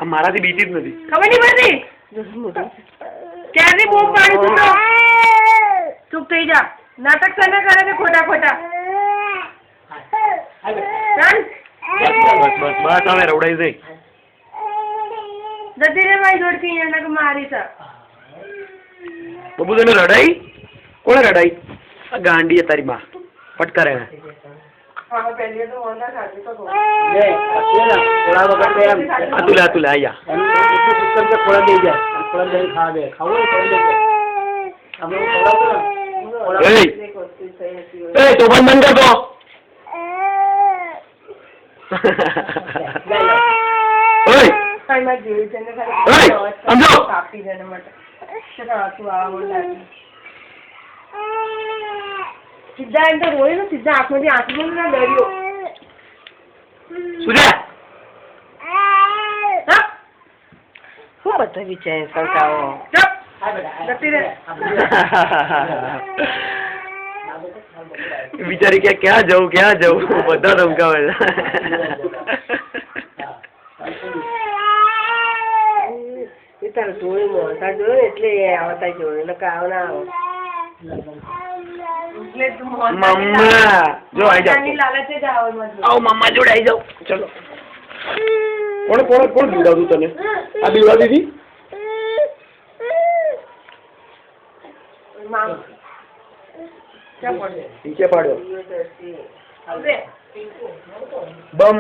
મારાથી બીતી જ નથી. ખબર નહીં પડતી ક્યાંથી બૂમ પાડું છું તો ચૂપ થઈ જા. નાટક સને કરે છે ખોટા ખોટા. બસ હવે રવડાઈ જઈ જતી રે ભાઈ જોડતી એને મારી છે. બબુ તને રડાઈ કોણે રડાઈ? આ ગાંડી તારી માં ફટકારે એને. તુલે તો પણ બંધ કરતો. સીધા એમ તો રોય ને સીધા આંખમાંથી આંખમાં ના ડર્યો. સુજા શું બધા વિચાર સરકારો બિચારી કે ક્યાં જવું બધા ધમકાવે છે. તારે જોયું મોટા જોયું એટલે આવતા જોયું એટલે કાવ ના આવો. મમ્મા જો આઈ જાવ. આવો મમ્મા જોડે આઈ જાવ. ચલો કોણ બીવડાવતું તને? આ બીવડાવી દીધી? નીચે પાડ્યો બમ.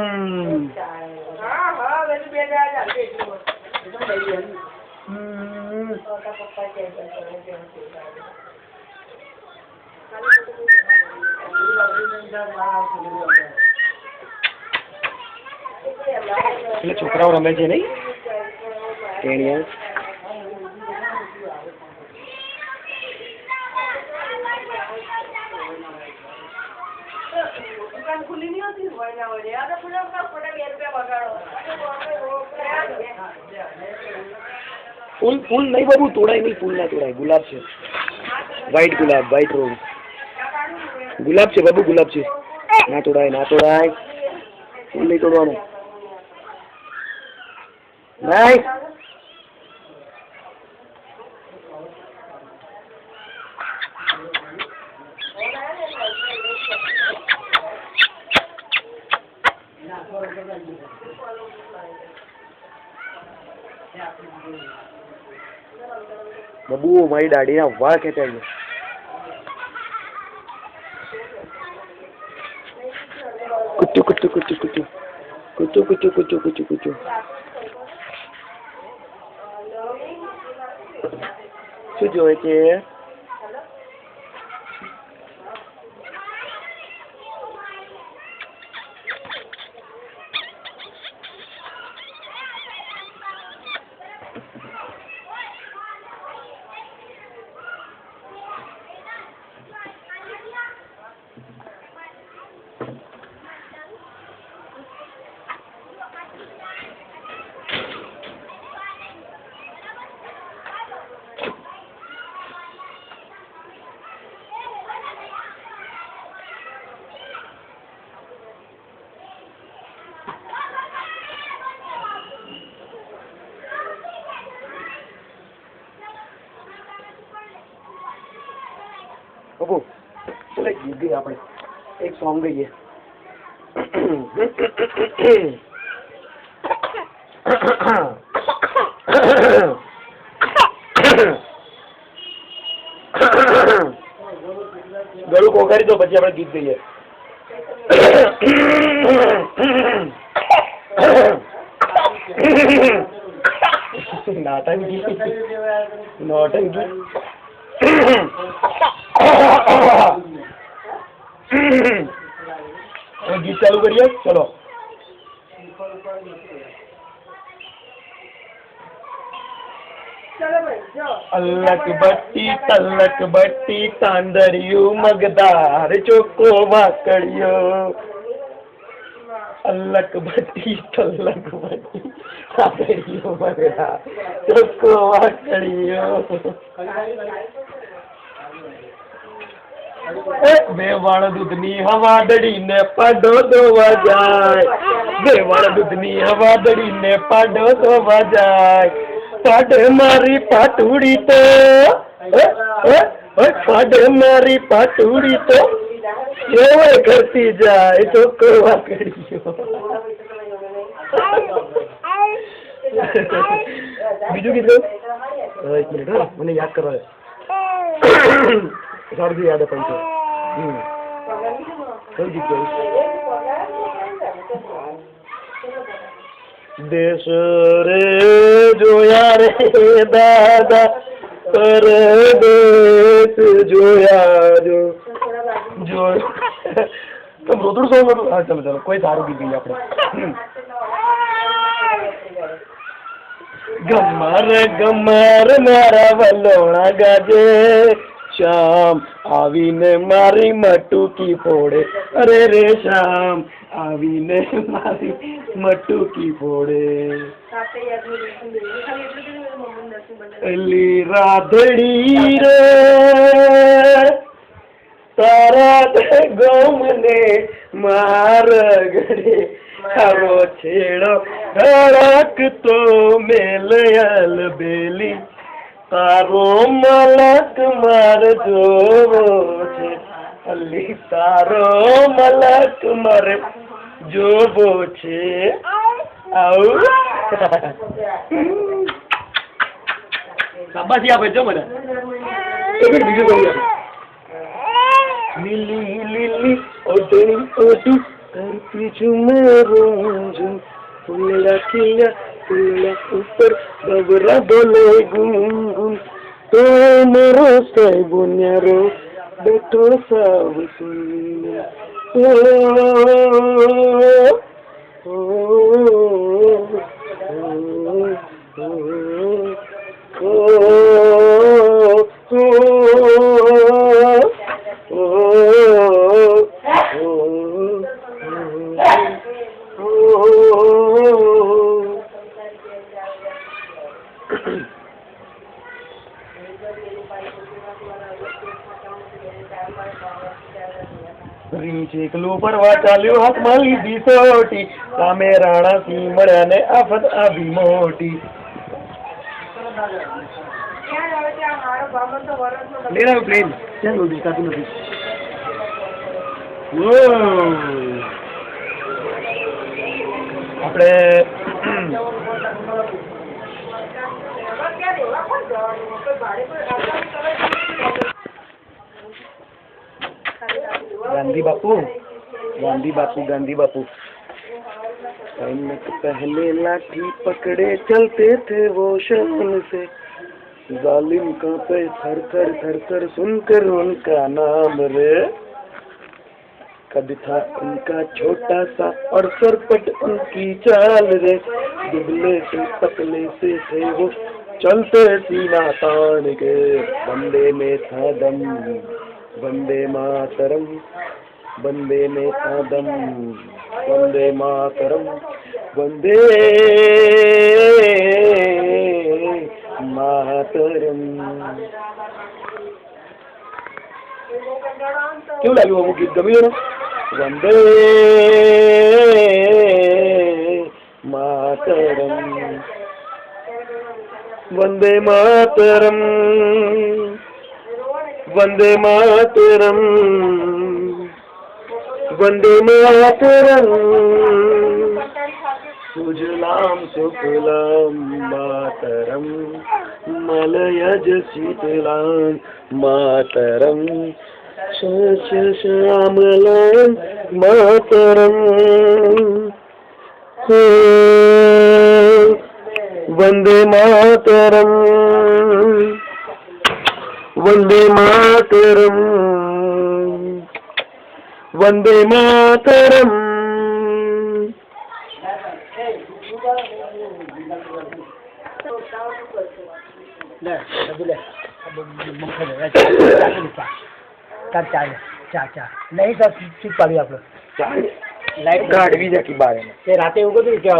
એટલે છોકરાઓ રમે છે નહીં ટેણિયા. ખુલ્લી નહીં હોતી ફૂલ નહીં બાબુ તોડાય નહીં. ફૂલ ના તોડાય. ગુલાબ છે વ્હાઈટ રોઝ ગુલાબ છે બાબુ ગુલાબ છે. ના તોડાય ફૂલ નહીં તોડવાનું. નહીં બબુ મારી દાઢીના વાળ ખેંચાઈ ગયા. કુચુ શું જોવે છે? બબુ બોલે ગીત ગઈ આપણે એક સોંગ ગઈએ. ગળું કોકારી દો પછી આપણે ગીત ગઈએ. નોટંકી गीत चालू करिए चलो अल्लक बट्टी तांदरियो मगदार चोको वाकड़ियो अल्लक बट्टी तांदरियो मगदार चोको वाकड़ियो વેવાળ દૂધની હવા દડીને પાડો ધોવા જાય, વેવાળ દૂધની હવા દડીને પાડો ધોવા જાય, પાડે મારી પાટુડી તો પાડે મારી પાટુડી તો કેવાય કરતી જાય તો કરવા કર્યો. બીજું કીધું એક મિનિટ હા મને યાદ કરવા સારું યાદ પણ છે. કઈ ગીત દેશ રે જોયા રે દાદા પરદેશ જોયા જો રોતડું સોંગ હતું. હા ચાલો ચાલો કોઈ સારું ગીત ગઈએ આપણે. ગમર ગમર મારા વલોણા ગાજે શ્યામ આવીને મારી મટુકી ફોડે, અરે રે શ્યામ આવીને મારી મટુકી ફોડે. અલી રાધડી રે તારા ગમને માર ગડે ખાવો છેડો ધડક તો મેલયલ બેલી તારો મલક માર જોવો છે, અલી તારો મલક મારે જોવો છે. આવું શાબાશી આપે જો મને. બીજું કહું લીલી લીલી ઓઢણી ઓઢું કરતી છું મેં ફૂલડા ખીલ્યા ફૂલડા ઉપર બબરા બોલે ગુનગુન તો મારો સાહેબો ન્યારો બેઠો સાવ સુંદર. રીંછ એકલું ફરવા ચાલ્યો હાથમાં લીધી સોટી, સામે રાણા સિંહ મળ્યા ને આફત આવી મોટી. પ્લેન પ્લેન ક્યાં દેખાતું નથી. આપણે गांधी बापू गांधी बापू गांधी बापू पहले लाठी पकड़े चलते थे वो शान से, जालिम कांपे थर थर सुनकर उनका नाम रे. कद था उनका छोटा सा और सरपट उनकी चाल रे, दुबले से पतले से थे वो चलते सीना तान के, बंदे में था दम वंदे मातरम वंदे में था दम वंदे मातरम वंदे मातरम. क्यों लगी वो गीत गमी ना. वंदे मातरम वंदे मातरम वंदे मातरम वंदे मातरम. सुजलाम सुफलाम मातरम मलयज शीतलाम मातरम श्यामलाम मातरम. वंदे मातरम वंदे मातरम वंदे मातरम. नहीं सर चुप पाड़ी आप लोग लाइट गाड़ी जाके बारे में राते होगा तो क्या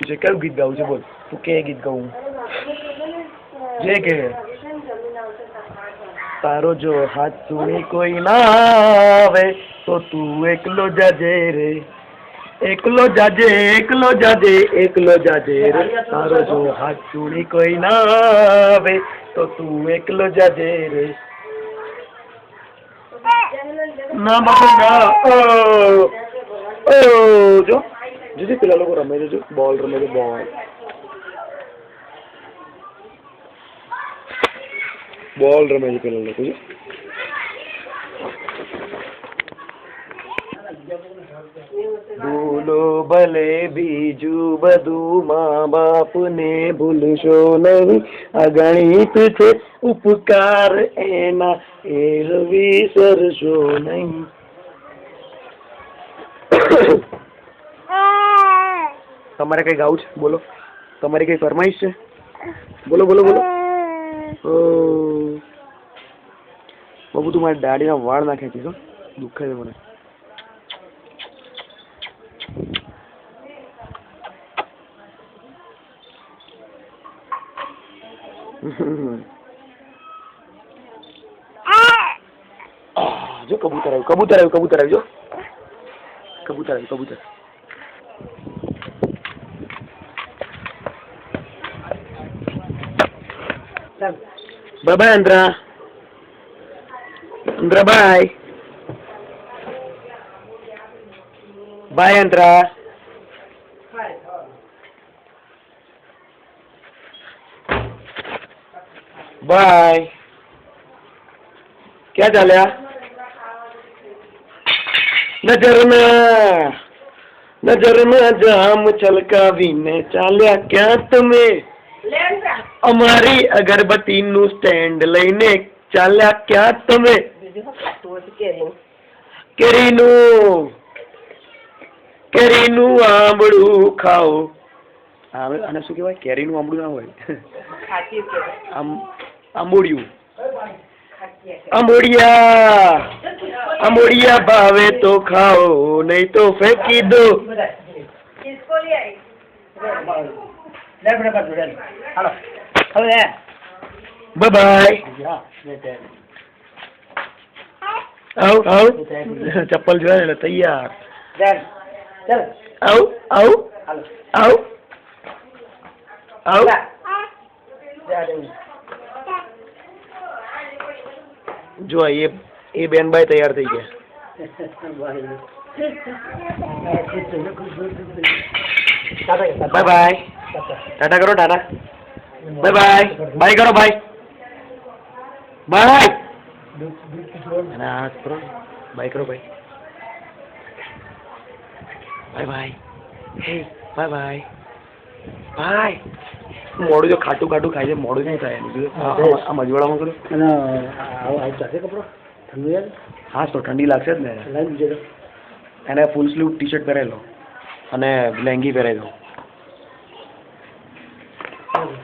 જે કયું ગીત ગાવું છે બોલ, તું કે ગીત ગાવું જે કે તારો જો હાથ સુણી કોઈ ના આવે તો તું એકલો જાજે રે, એકલો જાજે એકલો જાજે એકલો જાજે રે, તારો જો હાથ સુણી કોઈ ના આવે તો તું એકલો જાજે રે. ના બાપુ ના. જો જોજે પેલા લોકો રમે છે, જો બોલ રમે છે, બોલ રમે છે પેલા લોકો. ભૂલો ભલે બીજું બધું મા બાપ ને ભૂલશો નહીં, અગણિત છે ઉપકાર એના એ વિસરશો નહીં. તમારે કઈ ગાવું છે બોલો, તમારી કઈ ફરમાઈશ છે બોલો બોલો બોલો. બાબુ તું મારી દાઢીના વાળ નાખે છે, દુખે છે મને. જો કબૂતર આવ્યું, કબૂતર આવ્યું, કબૂતર આવ્યું, જો કબૂતર આવ્યું, કબૂતર. બાય બાય અંદ્રા, અંદ્રા બાય બાય અંદ્રા. બાય. ક્યાં ચાલ્યા? નજરના જામ છલકાવીને ચાલ્યા ક્યાં તમે? અમારી અગરબત્તી નું સ્ટેન્ડ લઈને ચાલ્યા ક્યાં તમે? કેરીનું આંબળું ખાઓ. આને શું કહેવાય? કેરીનું આંબળું ના હોય, આંબોડિયું. આંબોડિયા ભાવે તો ખાઓ, નહીં તો ફેંકી દો. બાય. આવ ચપ્પલ જોયા એટલે તૈયાર. આવ આવ આવ આવ. જો એ બેનભાઈ તૈયાર થઈ ગયા. By bye. ટાટા કરો, ટાટા. Bye bye. બાય કરો, બાય બાય. હાથ કરો, બાય કરો, bye bye bye. Hey bye bye bye. મોડું જો ખાટું ખાટું ખાય છે, મોડું નહીં થાય એનું. આ મજવાડામાં કરો. કપડો હા તો ઠંડી લાગશે જ ને. એને ફૂલ સ્લીવ ટી શર્ટ પહેરેલો અને લેંગી પહેરાવી દો.